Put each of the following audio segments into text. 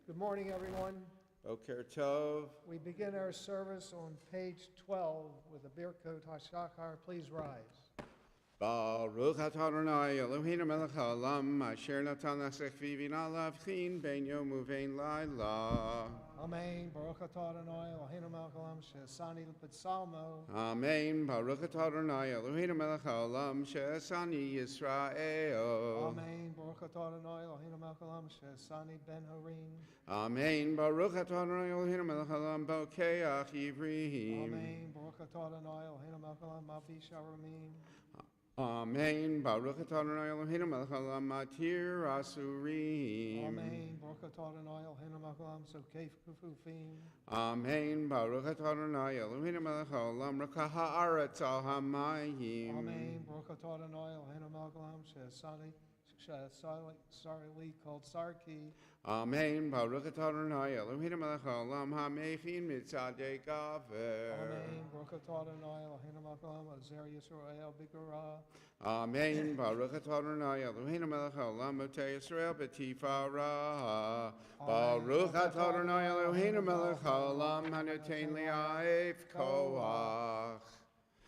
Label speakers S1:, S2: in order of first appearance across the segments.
S1: Good morning, everyone.
S2: Boker Tov.
S1: We begin our service on page 12 with the Birkot HaShachar. Please rise.
S2: Baruch atah Adonai Eloheinu melech haolam asher natan lasech vivina lavchin ben yom uvein laila.
S1: Amen. Baruch atah Adonai Eloheinu melech haolam she'asani l'petsalmo.
S2: Amen. Baruch atah Adonai Eloheinu melech haolam she'asani Yisrael.
S1: Amen. Baruch atah Adonai Eloheinu melech haolam she'asani ben Harim.
S2: Amen. Baruch atah Adonai Eloheinu melech haolam bokeach Ivrihim.
S1: Amen. Baruch atah Adonai Eloheinu melech haolam mavi sharamim.
S2: Amen. Baruch atah Adonai Eloheinu melech haolam matir asurim.
S1: Amen. Baruch atah Adonai Eloheinu melech haolam sokef kufufim.
S2: Amen. Baruch atah Adonai Eloheinu melech haolam rakah haaretz al hamayim.
S1: Amen. Baruch atah Adonai Eloheinu melech haolam she'asani called Sarki.
S2: Amen. Baruch atah Adonai Eloheinu melech haolam hamechin mitzadei gaver.
S1: Amen. Baruch atah Adonai Eloheinu melech haolam Ozer Yisrael b'gara.
S2: Amen. Baruch atah Adonai Eloheinu melech haolam motei Yisrael b'tifara. Baruch atah Adonai Eloheinu melech haolam hanotein li'aif koach.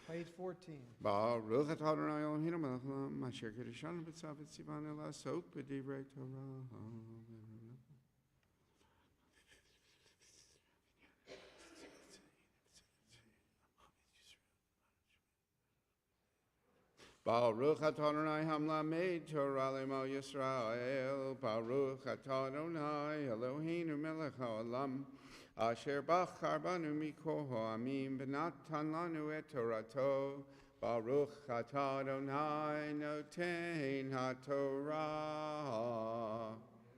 S1: Page 14.
S2: Baruch atah Adonai Eloheinu melech haolam asher kedeshanu b'tzav v'tzivanu la'asok b'divrei Torah. Baruch atah Adonai hamlamed Torah l'mo Yisrael. Baruch atah Adonai Eloheinu melech haolam asher bachar banu mikol ha'amim v'natan lanu et Torato. Baruch atah Adonai noten haTorah.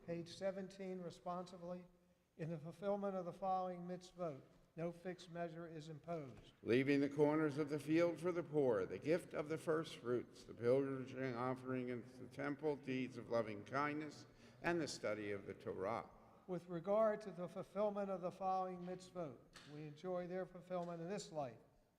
S1: Page 17, responsively. In the fulfillment of the following mitzvot, no fixed measure is imposed.
S2: Leaving the corners of the field for the poor, the gift of the first fruits, the pilgrimage offering into the temple, deeds of loving kindness, and the study of the Torah.
S1: With regard to the fulfillment of the following mitzvot, we enjoy their fulfillment in this life,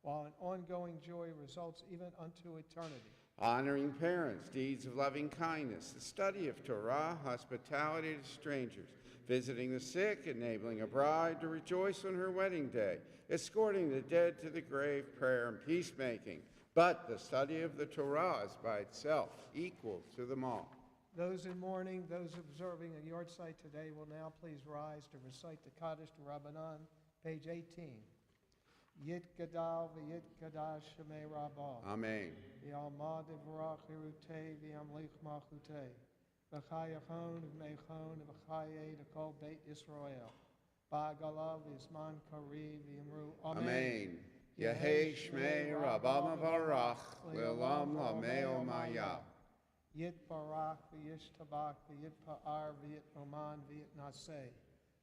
S1: while an ongoing joy results even unto eternity.
S2: Honoring parents, deeds of loving kindness, the study of Torah, hospitality to strangers, visiting the sick, enabling a bride to rejoice on her wedding day, escorting the dead to the grave, prayer and peacemaking. But the study of the Torah is by itself equal to them all.
S1: Those in mourning, those observing a yard site today will now please rise to recite the Kaddish to Rabbanan, page 18. Yit Gadal v'yit Gadash Shemei Rabbah.
S2: Amen.
S1: V'yalma devarach hirutei v'yamlich malchutei. V'chayachon v'meichon v'chaye dekol Beit Yisrael. Ba'agalav v'yizman kari v'yimru.
S2: Amen. Yehei Shmei Rabbah Mavarach Le'olam Lameo Maya.
S1: Yit barach v'yish tabak v'yit pa'ar v'yit oman v'yit naseh.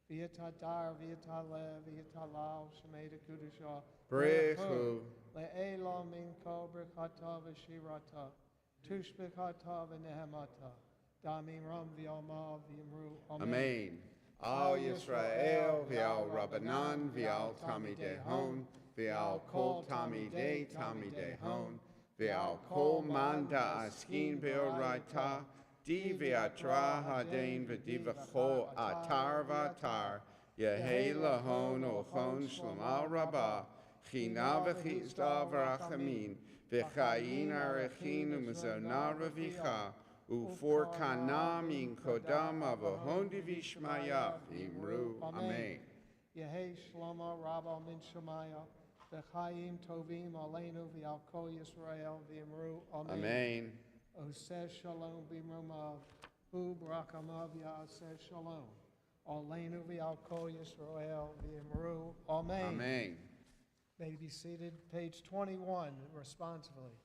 S1: V'yit hadar v'yit halev v'yit halal shemei dekudusha.
S2: Brechu.
S1: Le'elam minko brichata v'shirata. Tushbichata v'nehemata. Damim ram v'yalma v'yimru.
S2: Amen. Al Yisrael v'al Rabbanan v'al Tamidei Hon v'al Kol Tamidei Hon v'al Kol Man Da'askin Be'oraita Di v'atra Hadain v'divacho Atar v'atar Yehei Lahon Ochon Shlomal Rabbah China v'chizda v'rachamin v'chayin arechin u'mezona revicha Ufor kanam in kodam avahon divishmaya imru. Amen.
S1: Yehei Shlomo Rabba min Shemaya, v'chayim tovim aleinu v'al kol Yisrael v'imru.
S2: Amen.
S1: Oseh shalom b'mromav, hu b'rakamav ya'aseh shalom. Aleinu v'al kol Yisrael v'imru. Amen.
S2: Amen.
S1: May be seated. Page 21, responsively.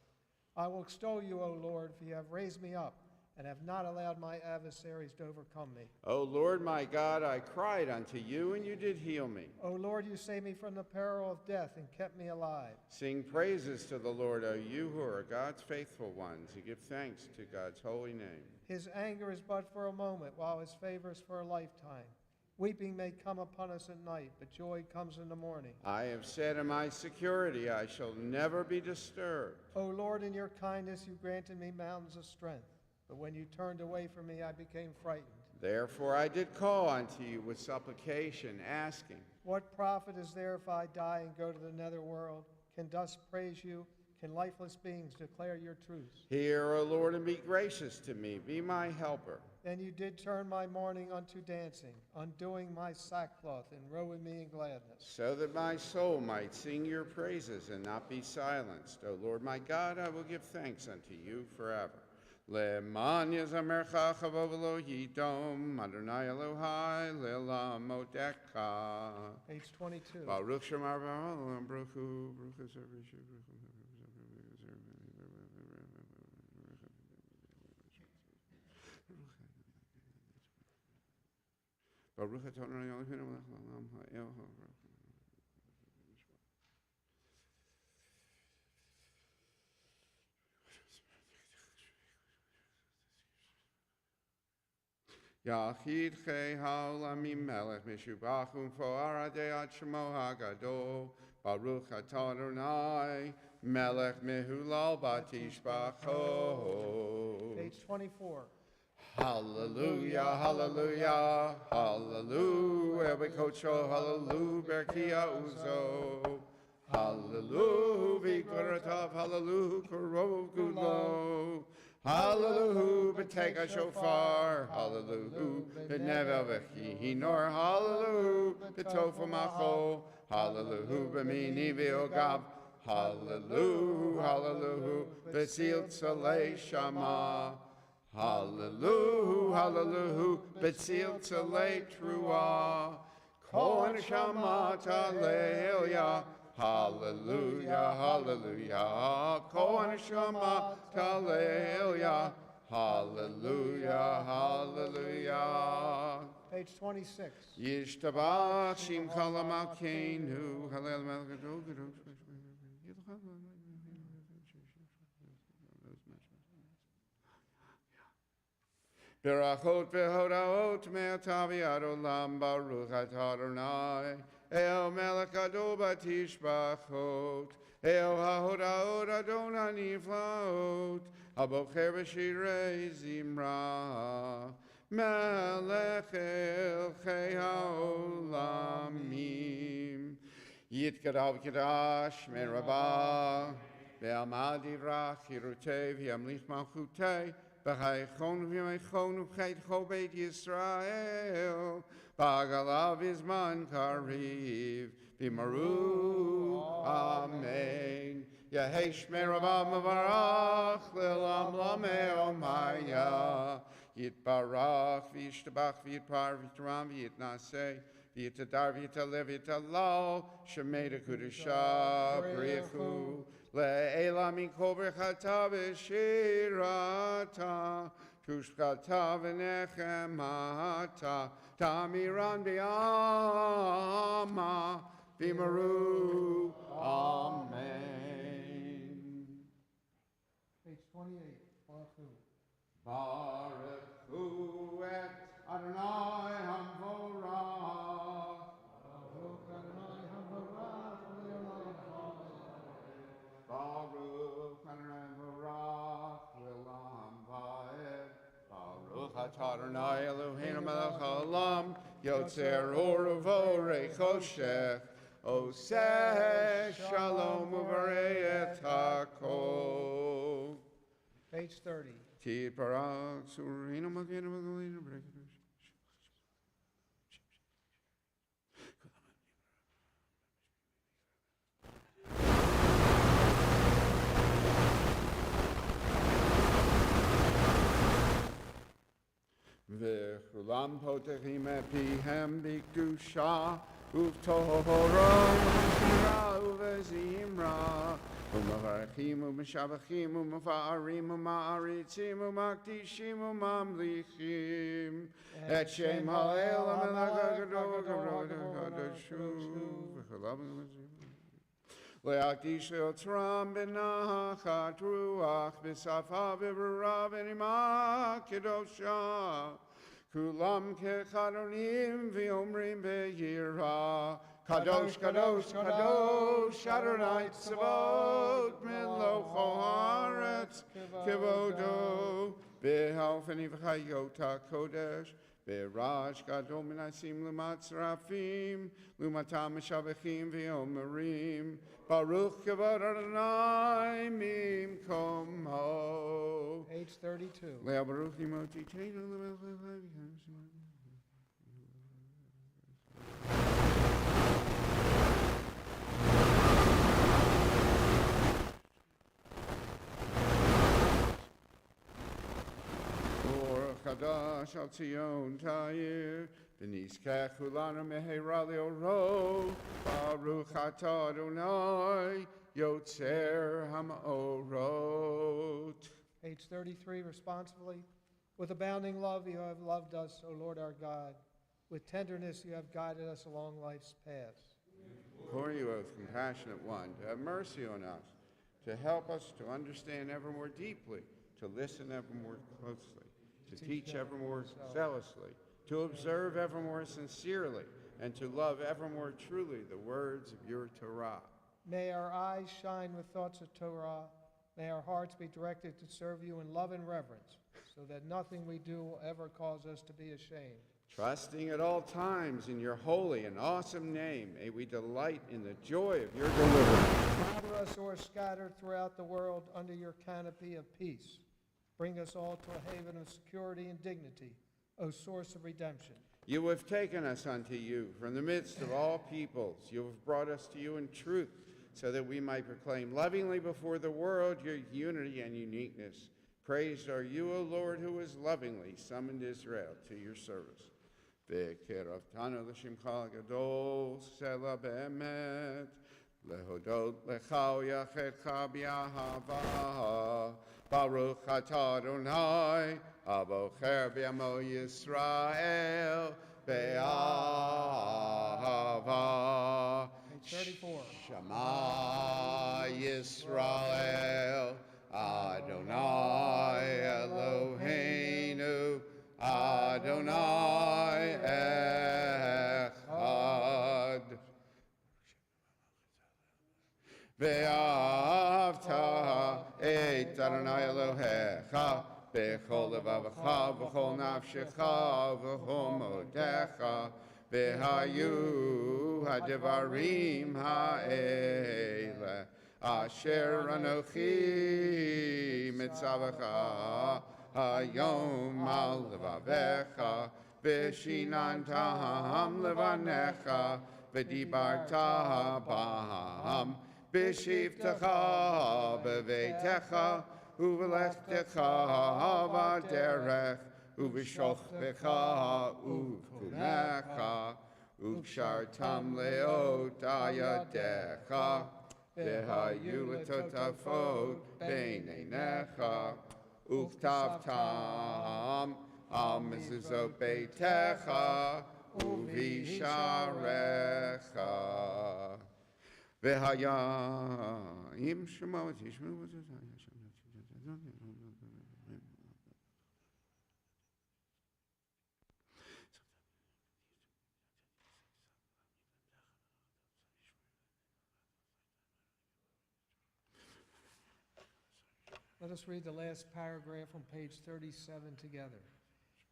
S1: I will extol you, O Lord, for you have raised me up and have not allowed my adversaries to overcome me.
S2: O Lord my God, I cried unto you, and you did heal me.
S1: O Lord, you saved me from the peril of death and kept me alive.
S2: Sing praises to the Lord, O you who are God's faithful ones, and give thanks to God's holy name.
S1: His anger is but for a moment, while his favor is for a lifetime. Weeping may come upon us at night, but joy comes in the morning.
S2: I have said in my security, I shall never be disturbed.
S1: O Lord, in your kindness you granted me mountains of strength. But when you turned away from me, I became frightened.
S2: Therefore I did call unto you with supplication, asking,
S1: What profit is there if I die and go to the netherworld? Can dust praise you? Can lifeless beings declare your truths?
S2: Hear, O Lord, and be gracious to me. Be my helper.
S1: Then you did turn my mourning unto dancing, undoing my sackcloth and robing me in gladness.
S2: So that my soul might sing your praises and not be silenced. O Lord my God, I will give thanks unto you forever. Le'man yazamercha chavav Elohim, Adonai Elohai, le'olam modeka.
S1: Page 22.
S2: Baruch Shemar v'olam, Baruch Hu, Baruch Hu, Baruch Adonai Eloheinu melech haolam ha'el ha'olam. Yachid chei ha'olamim melech mishubach u'mfoar adei ad shemo hagadol. Baruch atah Adonai melech mehulal batishbachot.
S1: Page 24.
S2: Hallelujah, hallelujah, hallelujah, Bekocho, hallelujah, Berkia Uzo. Hallelujah, Vikaratav, hallelujah, Kurov Gulo. Hallelujah, Beteka Shofar, hallelujah, Benevel Vehinor, hallelujah, Betofa Macho, hallelujah, Bemini Viogab, hallelujah, hallelujah, Besil Tzalei Shama. Hallelujah, hallelujah, Betzil Tzalei Trua, Kol Neshama Talelia, hallelujah, hallelujah, Kol Neshama Talelia, hallelujah, hallelujah.
S1: Page 26.
S2: Yishtabach Shim Chalam Alkeinu, Hallel Melech Gadol Gadol. Berachot v'hodaot me'atavi ad olam baruch atah Adonai el melech gadol batishbachot el hahodaot adon haniflaot habocher v'shirei zimra melech elchei haolamim yitgadav kadash merabah ve'amad yivrach yirutei v'yamlich malchutei B'chaychon v'yamechon u'b'chayt chobet Yisrael B'agalav izman kariv V'maru Amen Yehei Shmei Rabba Mevarach L'olam Lameo Maya Yitbarach v'yishtabach v'yitpar v'yitram v'yitnaseh v'yitadar v'yitalev v'yitalal Shemei Dekudusha B'richu Le'ela mikol berchata v'shirata Tushkata v'nechemata Tamiran b'yama V'maru Amen.
S1: Page 28.
S2: Baruch Hu et Adonai Hamvorach
S1: Baruch Adonai Hamorach Le'olam
S2: Baruch Adonai Hamvorach Le'olam Va'ed Baruch atah Adonai Eloheinu melech haolam Yotzer or uvorei choshech Oseh shalom uvarei et hakol.
S1: Page 30.
S2: Tiparak surino magino magino brekish. V'chulam potechim epihem b'kedusha u'v'torah u'v'shira u'v'zimra u'mavarechim u'meshavachim u'mafa'arim u'ma'aritzim u'makdishim u'mamlichim et shem ha'el ha'melech ha'gadol ha'kadoshu v'chulam Le'akdish le'otzram b'nachat ruach b'safa v'berura v'nima kedosha Kulam kecharonim v'omrim be'yira Kadosh, Kadosh, Kadosh, Adonai Tzavot, Melocho haaretz, Kevodo, Behalfeni v'chayot HaKodesh, Berash gadol minasim lumatzrafim, lumatam mishabechim v'yomerim, Baruch kavod Adonai mimkomo.
S1: Page 32.
S2: Leah Baruch imoti teinu. Chadash al Tzion Ta'ir, v'nizkech kulanu mehera le'oro, Baruch atah Adonai, Yotzer ha'ma'orot.
S1: Page 33, responsively. With abounding love you have loved us, O Lord our God. With tenderness you have guided us along life's paths.
S2: Implore you, O compassionate one, to have mercy on us, to help us to understand ever more deeply, to listen ever more closely, to teach ever more zealously, to observe ever more sincerely, and to love ever more truly the words of your Torah.
S1: May our eyes shine with thoughts of Torah. May our hearts be directed to serve you in love and reverence, so that nothing we do will ever cause us to be ashamed.
S2: Trusting at all times in your holy and awesome name, may we delight in the joy of your deliverance.
S1: Gather us who are scattered throughout the world under your canopy of peace. Bring us all to a haven of security and dignity, O source of redemption.
S2: You have taken us unto you from the midst of all peoples. You have brought us to you in truth, so that we might proclaim lovingly before the world your unity and uniqueness. Praised are you, O Lord, who has lovingly summoned Israel to your service. V'keraftanu l'shimcha gadol sela be'emet, lehodot lecha u'yachetcha b'yahava. Baruch atah Adonai, abocher b'yamo Yisrael, be'ahava.
S1: Page 34.
S2: Shema Yisrael, Adonai Eloheinu, Adonai Echad. Ve'avta et Adonai Elohecha, bechol levavecha, v'chol nafshecha, v'chol modecha, ve'hayu ha'devarim ha'ele, asher anochi mitzavacha, hayom al levavecha, v'shinantam levanecha, v'dibarta bam, b'shivtecha b'veitecha, u'v'lechtecha v'derech, u'v'shochbecha u'kumecha, u'kshartam leot ayadecha, v'hayu l'totafot b'neinecha, u'chtavtam al mezuzot beitecha, u'visharecha. V'haya im shema v'tishmu
S1: Let us read the last paragraph on page 37 together.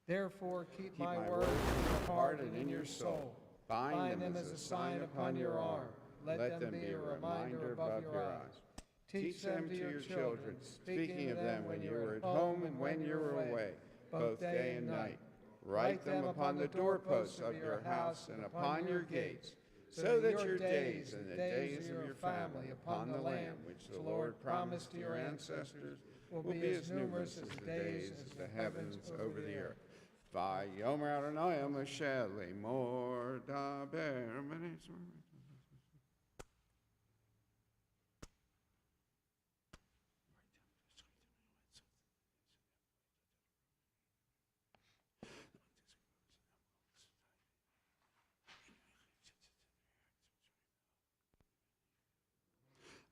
S1: Therefore, keep my word in your heart and in your soul. Bind them as a sign upon your arm. Let them be a reminder above your eyes.
S2: Teach them to your children, speaking of them when you are at home and when you are away, both day and night. Write them upon the doorposts of your house and upon your gates, so that your days and the days of your family upon the land which the Lord promised to your ancestors will be as numerous as the days as the heavens over the earth. Vayomer Adonai el Moshe lemor daber b'nei.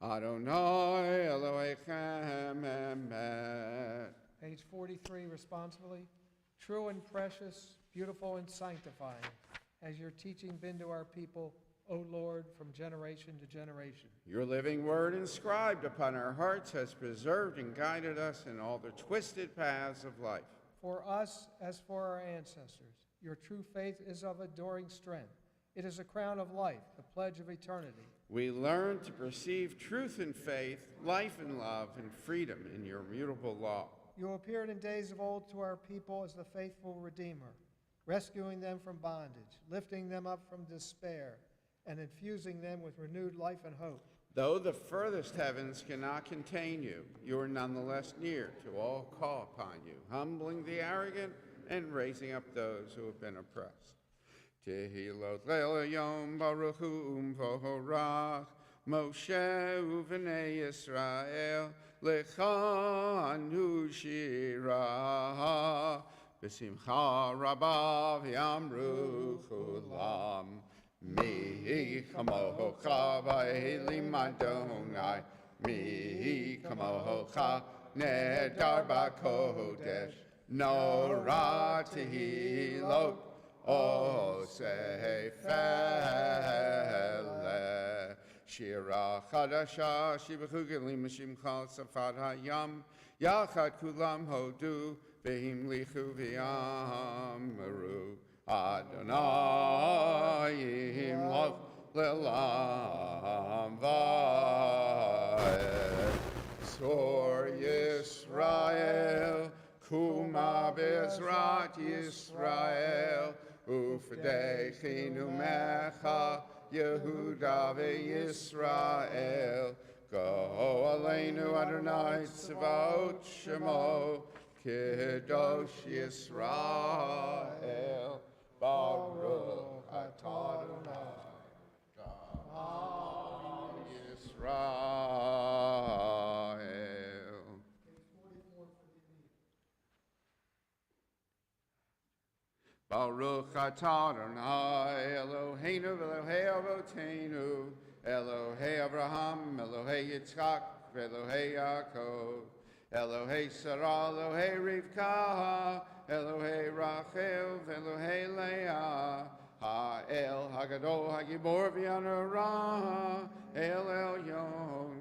S2: Adonai Elohechem emet.
S1: Page 43, responsibly. True and precious, beautiful and sanctifying, has your teaching been to our people, O Lord, from generation to generation.
S2: Your living word inscribed upon our hearts has preserved and guided us in all the twisted paths of life.
S1: For us, as for our ancestors, Your true faith is of enduring strength. It is a crown of life, the pledge of eternity.
S2: We learn to perceive truth and faith, life and love, and freedom in your immutable law.
S1: You appeared in days of old to our people as the faithful Redeemer, rescuing them from bondage, lifting them up from despair, and infusing them with renewed life and hope.
S2: Though the furthest heavens cannot contain you, you are nonetheless near to all who call upon you, humbling the arrogant and raising up those who have been oppressed. Tehilot leil yom baruch hu umvorach Moshe uvnei Yisrael lechanu shira b'simcha rabba v'yamru chulam mi kamocha v'elim Adonai mi kamocha nedar b'kodesh Nora tehilot O Sefele Shira Chadasha Shivachu Gelim Shimcha Safad Hayam Yachad Kulam Hodu Vehim Lichu V'Yamaru Adonai Yimloch Lelam Vaed Sor Yisrael Kuma Bezrat Yisrael Ufdechinu Mecha Yehuda veYisrael Go Aleinu Adonai Tzvaot Shemo Kedosh Yisrael Baruch Atah Adonai Yisrael. Baruch atah Adonai Eloheinu v'Elohei Avotenu Elohei Abraham Elohei Yitzchak v'Elohei Yaakov Elohei Sarah Elohei Rivka Elohei Rachel v'Elohei Leah Ha'el Hagadol Hagibor v'Yanora El Elyon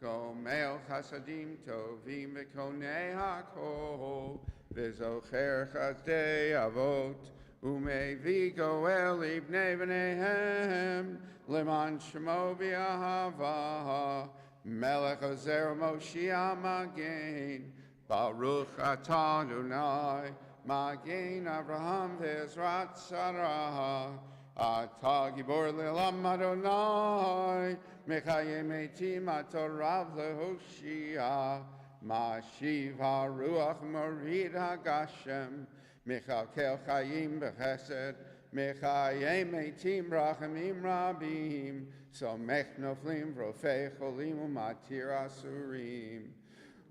S2: Gomel Chasadim Tovim v'Konei HaKol v'Zocher Chasdei Avot Umevi Goel Ibnei B'neihem Leman Shemo B'Ahava Melech Ozer Moshiach Magen Baruch atah Adonai Magen Avraham V'Ezrat Sarah Atah Gibor Le'olam Adonai Mechayim Eitim Atorav Lehoshia Mashiv HaRuach Morid HaGashem Mechalkel Chayim B'Chesed Mechayim Eitim Rachamim Rabim Somech Noflim Vrofei Cholim Umatir Asurim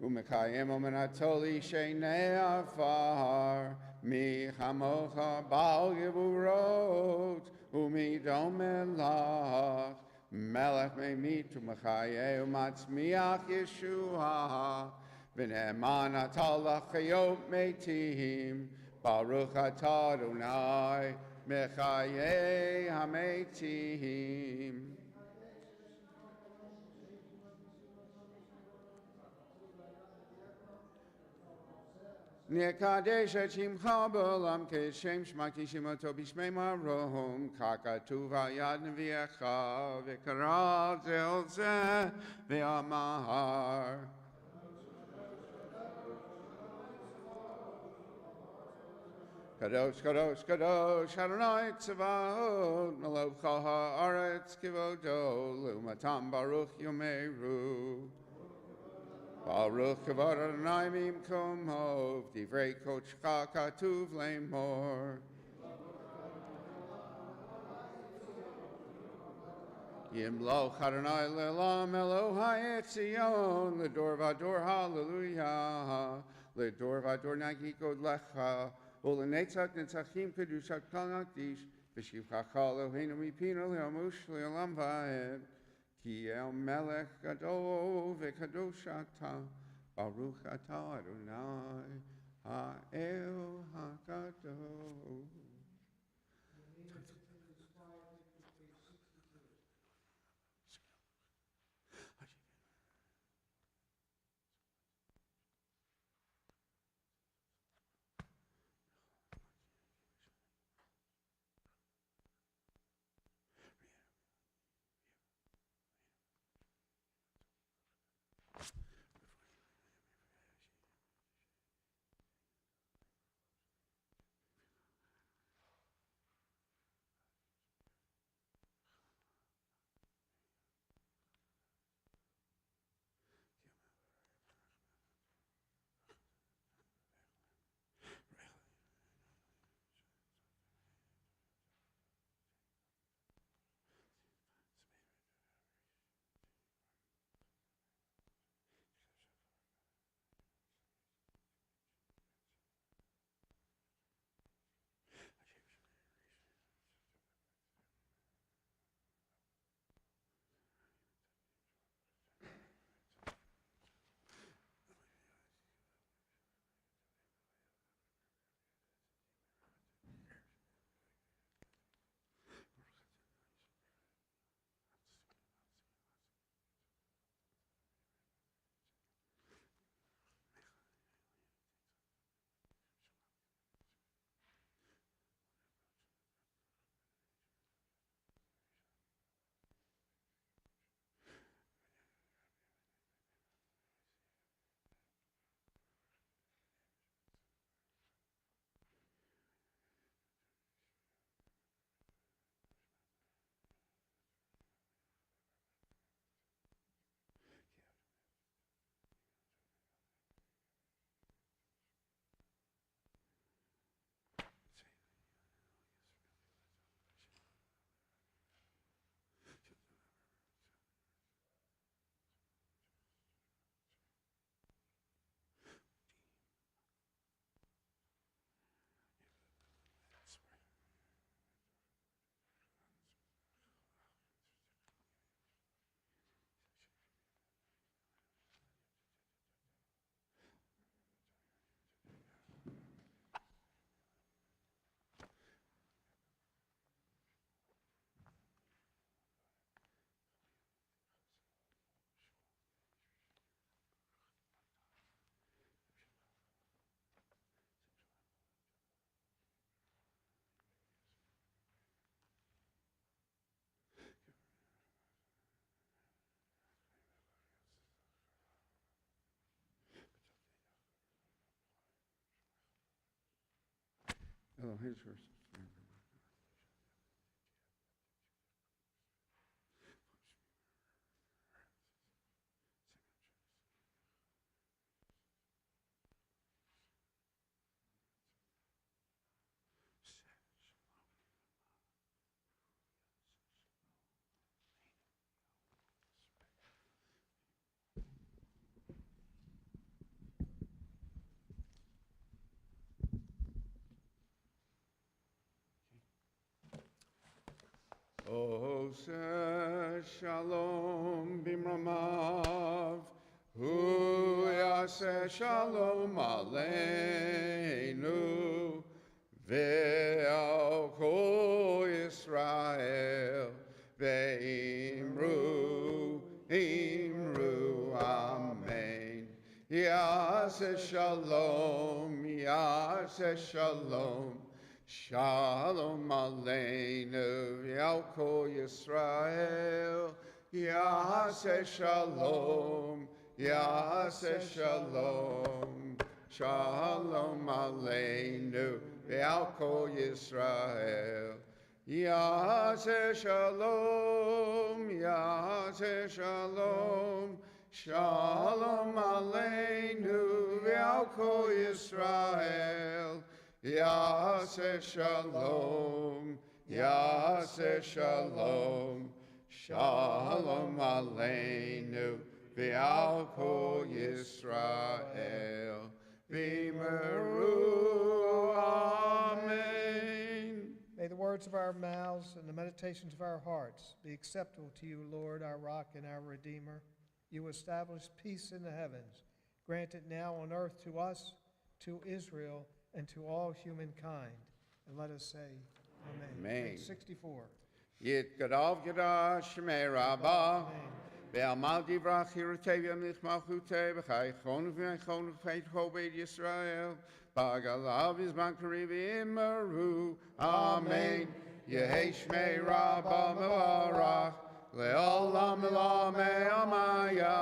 S2: Umekayim Omenatoli Sheinei Afar Mi Chamocha Baal Geburot Umi Domelach Melech Meimit Umechayeh Umatzmiach Yeshua V'ne'eman Atal Lachayot Meitim Baruch atah Adonai Mechayeh HaMeitim. Nekadesh et shimcha b'olam keshem shmati shemoto b'shmei marom kakatuv al yad nevi'echa v'kara zel zeh v'amar. Kadosh, Kadosh, Kadosh, Adonai Tzvaot, Melech ha'aretz kivodo, L'umatam Baruch Yomeru. Baruch kavod Adonai mimkom hov, Divrei kochcha katuv lemor. Yimloch Adonai le'olam Elohai etzion, L'dor v'ador hallelujah, L'dor v'ador nagikod lecha, Ulenetzach netzachim kedushat kol nakdish, V'shivchacha Eloheinu mipinu le'amush le'olam va'ed, Ki el melech gadol v'kadosh atah, Baruch atah Adonai ha'el ha'gadol. Hello, here's yours. Ose shalom bimramav, hu yaseh shalom aleinu, ve'al kol Yisrael, ve'imru, imru, amen. Yaseh shalom, yaseh shalom, Shalom Aleinu, V'al Kol Yisrael, Yaseh Shalom, Yaseh Shalom, Shalom Aleinu, V'al Kol Yisrael, Yaseh Shalom, Yaseh Shalom, Shalom Aleinu, V'al Kol Yisrael, Yaseh Shalom, Yaseh Shalom, Shalom Aleinu, V'al Kol Yisrael, V'meru, Amen.
S1: May the words of our mouths and the meditations of our hearts be acceptable to you, Lord, our rock and our Redeemer. You establish peace in the heavens. Grant it now on earth to us, to Israel, and to all humankind. And let us say, Amen.
S2: Amen.
S1: Page 64.
S2: Yit Gadav Gadash Shemei Rabbah, Ve'amal Divrach Hirutevia Mich Malchutei, V'chai Chonu V'chai Chonu V'chai Chobed Yisrael, Ba'galav Yizman Karivi Imaru, Amen. Yehi Shmei Rabbah Mevarach, Le'olam Elamei Amaya,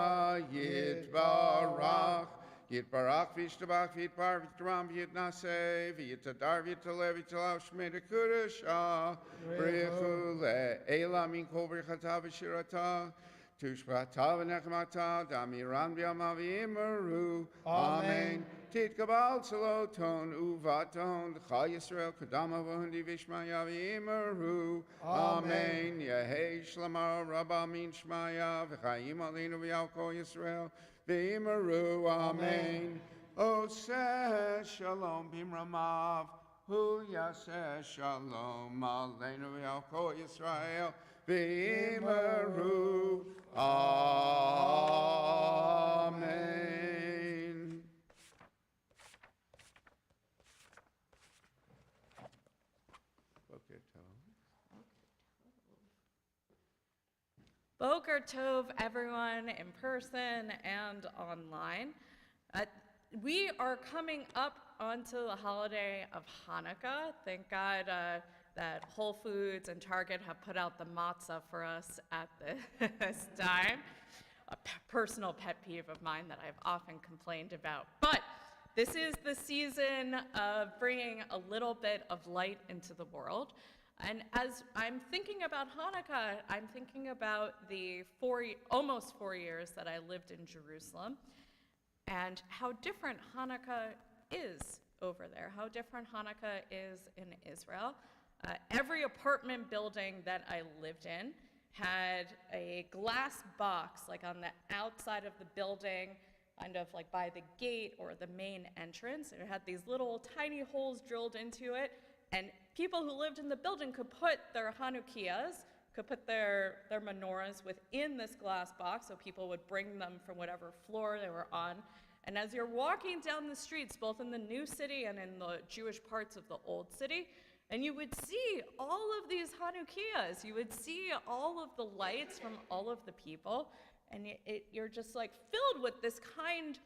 S2: Yitbarach, Yitbarach V'yishtabach V'yitbar V'yitram V'yitnaseh V'yitadar V'yitalev V'yitalav Shmei Dekudesha B'richu Le'ela Min Kol B'richata V'shirata Tushbata V'nechmata Damiran V'yama V'yimaru Amen. Titkabal Saloton Uvaton Chal Yisrael Kadama V'hundi V'shmaya V'yimaru Amen. Yehei Shlamar Rabba Min Shmaya V'chayim Alinu V'yal Kol Yisrael V'yimaru, Amen. Oseh Shalom Bimramav, Hu Yaseh Shalom Aleinu V'al Kol Yisrael, V'yimaru, Amen.
S3: Boker Tov, everyone in person and online. We are coming up onto the holiday of Hanukkah. Thank God that Whole Foods and Target have put out the matzah for us at this time. A personal pet peeve of mine that I've often complained about. But this is the season of bringing a little bit of light into the world. And as I'm thinking about Hanukkah, I'm thinking about the almost 4 years that I lived in Jerusalem and how different Hanukkah is over there, how different Hanukkah is in Israel. Every apartment building that I lived in had a glass box, like on the outside of the building, kind of like by the gate or the main entrance. And it had these little tiny holes drilled into it. And people who lived in the building could put their Hanukkahs, could put their menorahs within this glass box, so people would bring them from whatever floor they were on. And as you're walking down the streets, both in the new city and in the Jewish parts of the old city, and you would see all of these Hanukkahs, you would see all of the lights from all of the people, and you're just like filled with this kind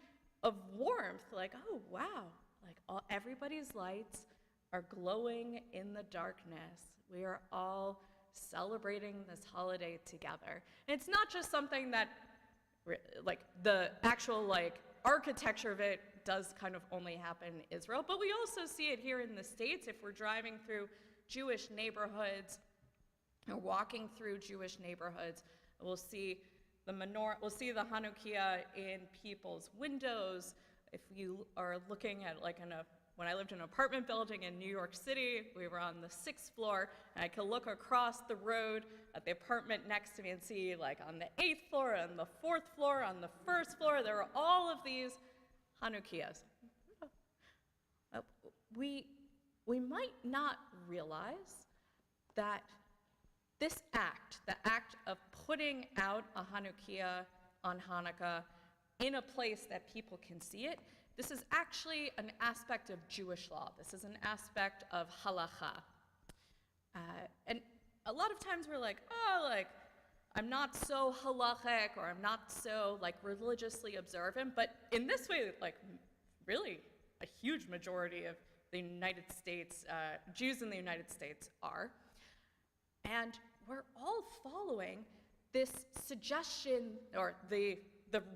S3: of warmth, like, oh wow, like everybody's lights are glowing in the darkness. We are all celebrating this holiday together. And it's not just something that, like, the actual, like, architecture of it does kind of only happen in Israel, but we also see it here in the States if we're driving through Jewish neighborhoods or walking through Jewish neighborhoods. We'll see the menorah, we'll see the Hanukkah in people's windows. If you are looking at when I lived in an apartment building in New York City, we were on the 6th floor, and I could look across the road at the apartment next to me and see like on the 8th floor, on the 4th floor, on the 1st floor, there were all of these Hanukkahs. We might not realize that this act, the act of putting out a Hanukkah on Hanukkah in a place that people can see it, this is actually an aspect of Jewish law. This is an aspect of halacha. And a lot of times we're like, I'm not so halachic, or I'm not so religiously observant, but in this way, really a huge majority of the United States, Jews in the United States are. And we're all following this suggestion, or the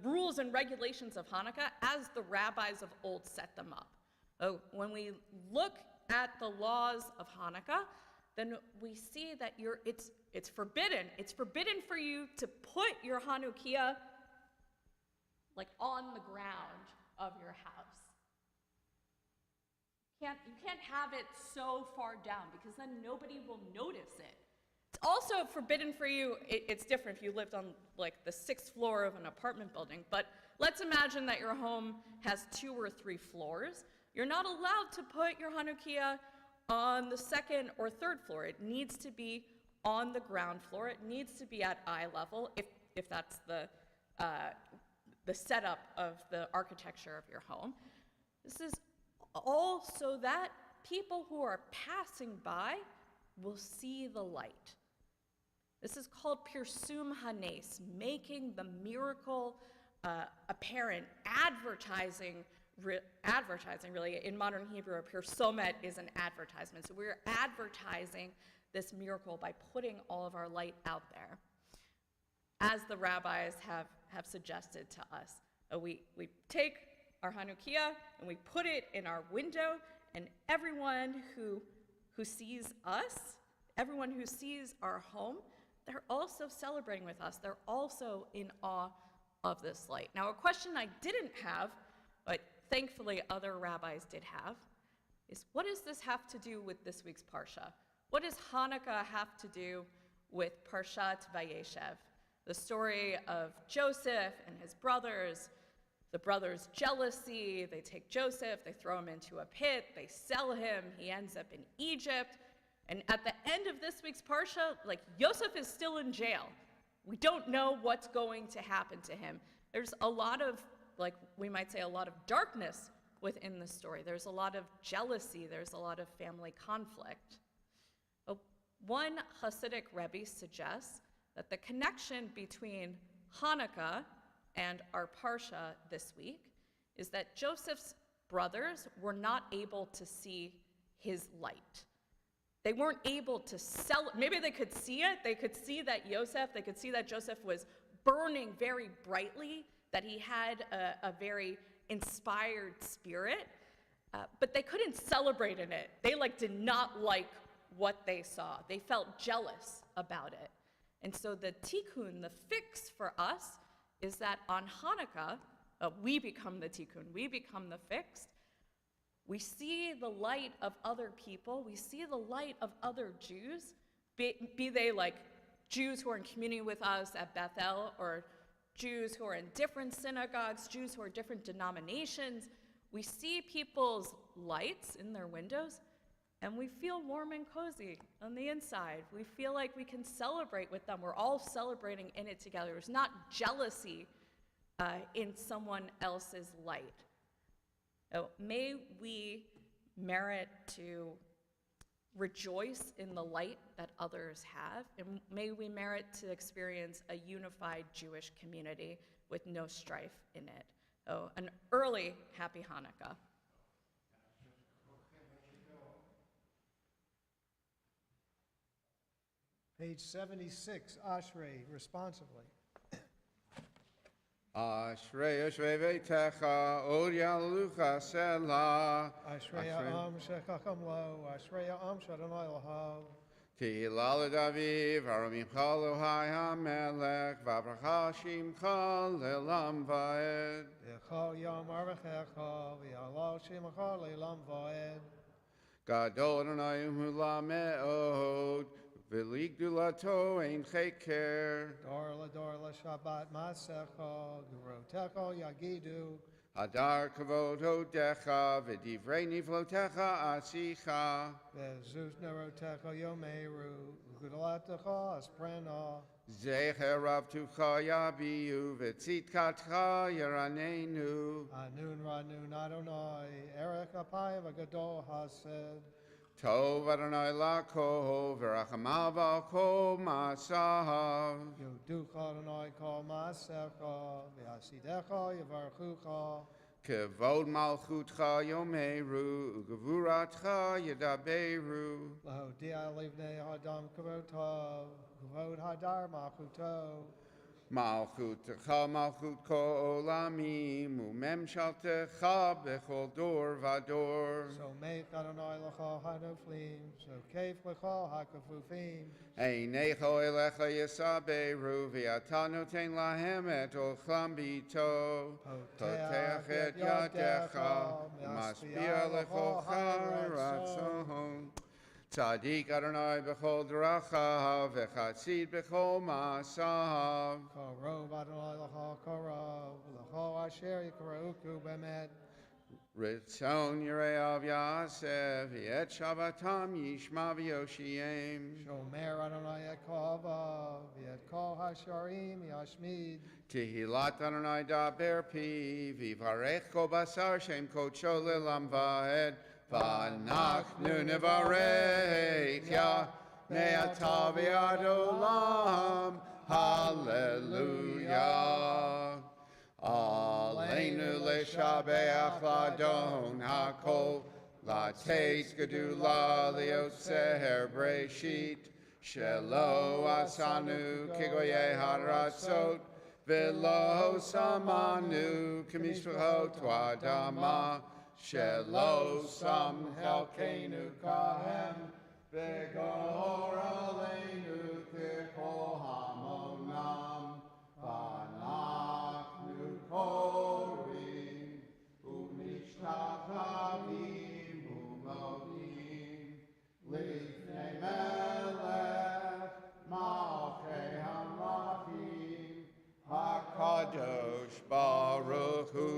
S3: rules and regulations of Hanukkah as the rabbis of old set them up. When we look at the laws of Hanukkah, then we see that it's forbidden. It's forbidden for you to put your Hanukkah on the ground of your house. You can't have it so far down, because then nobody will notice it. It's also forbidden for you, it's different if you lived on the 6th floor of an apartment building, but let's imagine that your home has 2 or 3 floors. You're not allowed to put your Hanukkah on the 2nd or 3rd floor. It needs to be on the ground floor. It needs to be at eye level, if that's the setup of the architecture of your home. This is all so that people who are passing by will see the light. This is called Pirsum Hanes, making the miracle apparent, advertising really. In modern Hebrew, a pirsomet is an advertisement. So we're advertising this miracle by putting all of our light out there, as the rabbis have suggested to us. We take our Hanukkah and we put it in our window, and everyone who sees us, everyone who sees our home, they're also celebrating with us. They're also in awe of this light. Now, a question I didn't have, but thankfully other rabbis did have, is what does this have to do with this week's Parsha? What does Hanukkah have to do with Parshat Vayeshev? The story of Joseph and his brothers, the brothers' jealousy. They take Joseph, they throw him into a pit, they sell him, he ends up in Egypt. And at the end of this week's Parsha, Yosef is still in jail. We don't know what's going to happen to him. There's a lot of, we might say, a lot of darkness within the story. There's a lot of jealousy. There's a lot of family conflict. One Hasidic Rebbe suggests that the connection between Hanukkah and our Parsha this week is that Joseph's brothers were not able to see his light. They weren't able to maybe they could see it. They could see that they could see that Joseph was burning very brightly, that he had a very inspired spirit, but they couldn't celebrate in it. They did not like what they saw. They felt jealous about it. And so the tikkun, the fix for us, is that on Hanukkah, we become the tikkun, we become the fix. We see the light of other people. We see the light of other Jews, be they Jews who are in community with us at Bethel, or Jews who are in different synagogues, Jews who are different denominations. We see people's lights in their windows, and we feel warm and cozy on the inside. We feel like we can celebrate with them. We're all celebrating in it together. There's not jealousy in someone else's light. So may we merit to rejoice in the light that others have, and may we merit to experience a unified Jewish community with no strife in it. So an early Happy Hanukkah.
S1: Page 76, Ashrei, responsively.
S2: Ashrei yoshvei beitecha, od yalucha selah.
S1: Ashreya Am Shechacham Lo, Ashreya Am Shadonai Lahav.
S2: Tehillah Daviv, Aramimcha Elohai HaMelech, Vavracha Shimcha Le'olam Va'ed.
S1: Yechal Yom Arvechecha, V'yalal Shemcha Le'lam Va'ed.
S2: Gadol Adonai Hula Me'od, V'ligdulato Ein Cheker.
S1: Dor la Shabbat Masecha, Gurotecha Yagidu.
S2: Hadar Kavod Hodecha, V'divrei Niflotecha Asicha.
S1: Bezus Nerotecha Yomeru, Gudalatecha Asprena.
S2: Zecher Rav Tucha Yabiu, V'tzitkatcha Yeranenu.
S1: Anun Ranun Adonai, Erech Apayim Agadol Hased.
S2: Tov Adonai Lako, V'rachamav Al Masav.
S1: Yoducha Adonai Kol Masecha, V'asidecha Yevarchucha.
S2: Kevod Malchutcha Yomeru, Ugevuratcha Yedaberu.
S1: Lahodia Livnei Hadam Kavotov, Kavod Hadar Machuto.
S2: Malchutcha Malchut Ko Olamim, Umemshaltecha Bechol Dor Vador.
S1: So make Adonai L'chol Hanuflim, so Keif L'chol HaKafufim.
S2: Einecho Elecha Yesaberu, V'ata Noten Lahem Et Ochlam Bito. Poteach Et Yadecha, Maspia Lechocha Ratzon. Tzadik Adonai Bechol Drachav, V'chatzid Bechol Masav.
S1: Kol Rov Adonai L'chol Korov, L'chol Asher Yikarouku Bemet.
S2: Ritzon Yereav Yasef, Yet Shabbatam Yishma V'yoshiem.
S1: Shomer Adonai Ekova, V'et Kol Hasharim Yashmid.
S2: Tehillat Adonai Daber Pi, V'varech Kol Basar Shem Kodsho Le'lam Va'ed. V'anachnu nevarech Ya, Me'ata v'ad olam. Hallelujah. Aleinu leshabeach ladon hakol, lateis gedula liotzer breshit, shelo asanu kigoye haratzot, velo samanu k'mishpachot adama, shelo sam helkenu kahem, v'gor aleinu k'kol hamonam, v'anachnu korim, u'mishtachavim u'modim, lifnei melech, malchei hamachim, HaKadosh Baruch Hu,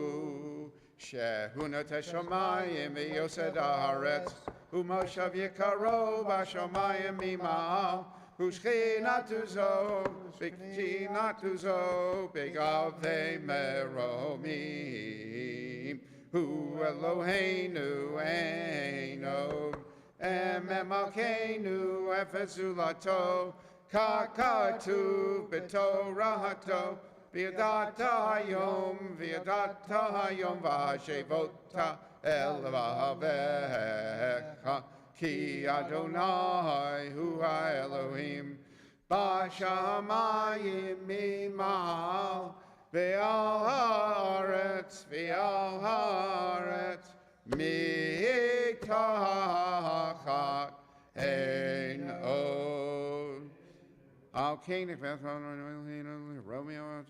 S2: Shehunat HaShamayim v'yosed haaretz, u'moshav yikaro b'shamayim mima'al, u'shchinatu zo, b'chinatu zo, b'gavei meromim, hu Eloheinu einod, emem malkeinu efezulato, kakatu b'torahato, v'yadata hayom v'ashevota el vavecha, ki Adonai hu ha'Elohim, b'shamayim mimal, v'al haaretz, mitachat ein od. Al King, Romeo,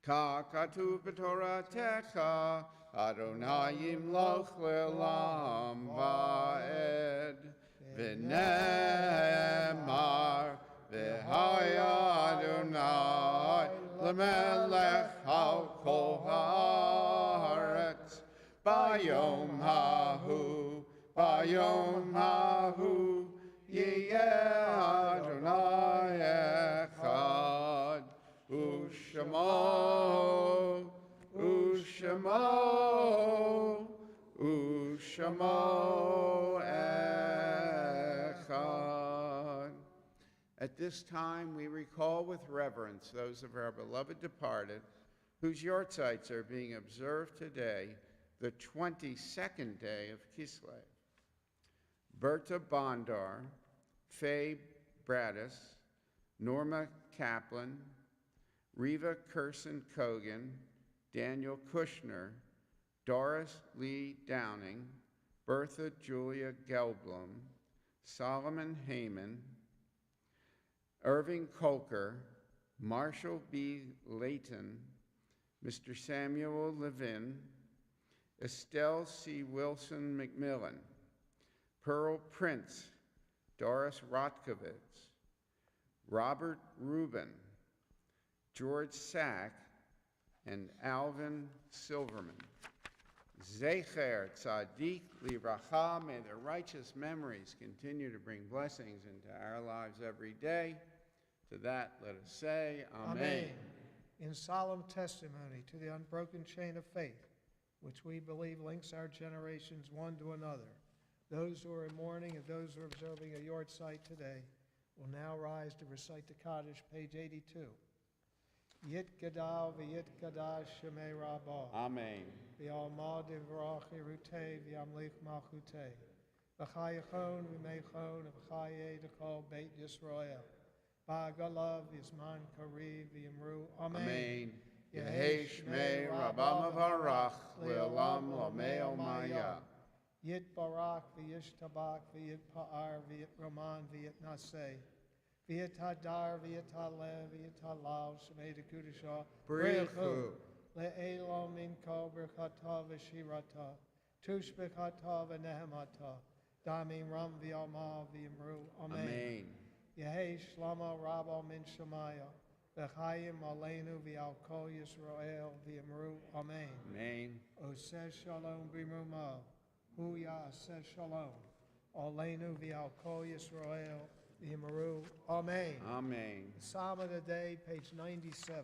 S2: Kakatu b'toratecha, Adonai yimloch le'olam va'ed. V'nemar, v'haya Adonai, l'melech al kol haaretz. Bayom hahu, yiyeh Adonai echad. U'shemo echad. At this time, we recall with reverence those of our beloved departed whose yortsites are being observed today, the 22nd day of Kislev. Berta Bondar, Faye Bradis, Norma Kaplan, Reva Kerson Kogan, Daniel Kushner, Doris Lee Downing, Bertha Julia Gelblum, Solomon Heyman, Irving Kolker, Marshall B. Layton, Mr. Samuel Levin, Estelle C. Wilson McMillan, Pearl Prince, Doris Rotkovitz, Robert Rubin, George Sack, and Alvin Silverman. Zecher Tzadik Livracha, may their righteous memories continue to bring blessings into our lives every day. To that, let us say, Amen.
S1: In solemn testimony to the unbroken chain of faith, which we believe links our generations one to another, those who are in mourning and those who are observing a yahrzeit today will now rise to recite the Kaddish, page 82. Yit Gadal v'yit Gadash Shemei Rabbah.
S2: Amen.
S1: V'alma divrach irutei v'yamlich malchutei. V'chayachon v'meichon v'chaye dekol Beit Yisrael. Ba'agalav v'yizman kariv v'yimru. Amen.
S2: Amen. Yehei Shmei Rabbah Mavarach le'olam lamei maya.
S1: Yit barak v'yish tabak v'yit pa'ar v'yit roman v'yit naseh. V'yit hadar v'yit halev v'yit halal shemei dekudisha.
S2: Brichu.
S1: Le'elo minko birchata v'shirata. Tush b'chata v'nehemata. Damim ram v'yalma v'yimru. Amen.
S2: Amen.
S1: Yehei shlama rabba min shemaya. V'chayim aleinu v'al kol Yisrael v'yimru. Amen.
S2: Amen.
S1: Oseh shalom b'mrumav. Hu ya'aseh shalom. Aleinu v'al kol Yisrael v'yimru. Amen.
S2: Amen.
S1: Psalm of the day, page 97.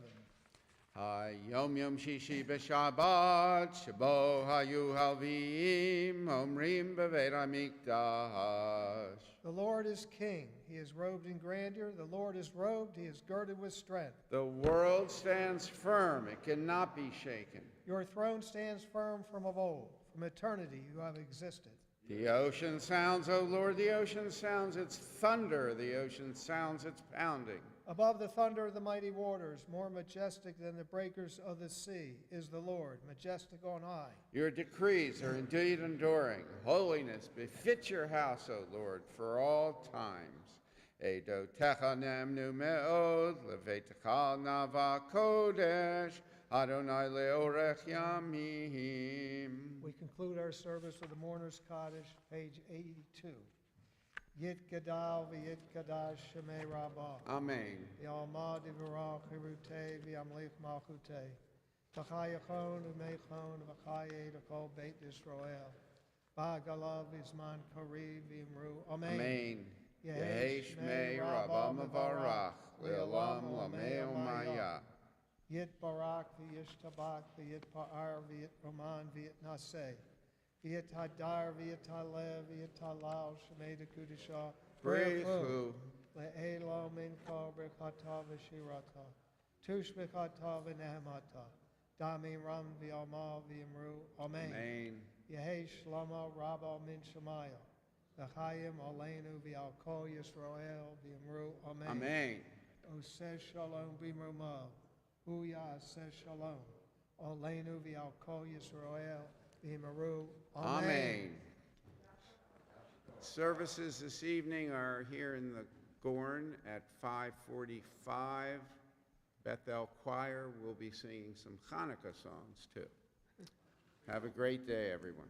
S2: Hayom Yom Shishi b'Shabbat, Shabo Hayu Halvim, Omrim B'Veit HaMikdash.
S1: The Lord is king. He is robed in grandeur. The Lord is robed. He is girded with strength.
S2: The world stands firm, it cannot be shaken.
S1: Your throne stands firm from of old. From eternity you have existed.
S2: The ocean sounds, O Lord, the ocean sounds its thunder, the ocean sounds its pounding.
S1: Above the thunder of the mighty waters, more majestic than the breakers of the sea, is the Lord, majestic on high.
S2: Your decrees are indeed enduring. Holiness befits your house, O Lord, for all times. Eidotecha nemnu me'od, levetecha nava kodesh, Adonai leorech yamim.
S1: We conclude our service with the Mourner's Kaddish, page 82. Yit Gadal v'yit Gadash Shemei Rabbah.
S2: Amen.
S1: V'alma divrach hirutei v'yamlich malchutei. V'chayachon v'meichon v'chaye dekol Beit Yisrael. Ba'agalav v'zman kariv v'yimru. Amen.
S2: Amen. Yehei Shmei Rabbah Mavarach, le'olam lamei maya.
S1: Yit barak v'yish tabak v'yit pa'ar v'yit roman v'yit naseh. V'yit hadar v'yit halev v'yit halal shemei dekudisha.
S2: Brichu.
S1: Le'elo minko birchata v'shirata. Tush b'chata v'nehemata. Damim ram v'yalma v'yimru. Amen.
S2: Amen.
S1: Yehei shlama rabba min shemaya. V'chayim aleinu v'al kol Yisrael v'yimru. Amen.
S2: Amen.
S1: Oseh shalom b'mrumav. Hu ya'aseh shalom. Aleinu v'al kol Yisrael v'yimru.
S2: Amen. Services this evening are here in the Gorn at 5:45. Bethel Choir will be singing some Hanukkah songs too. Have a great day, everyone.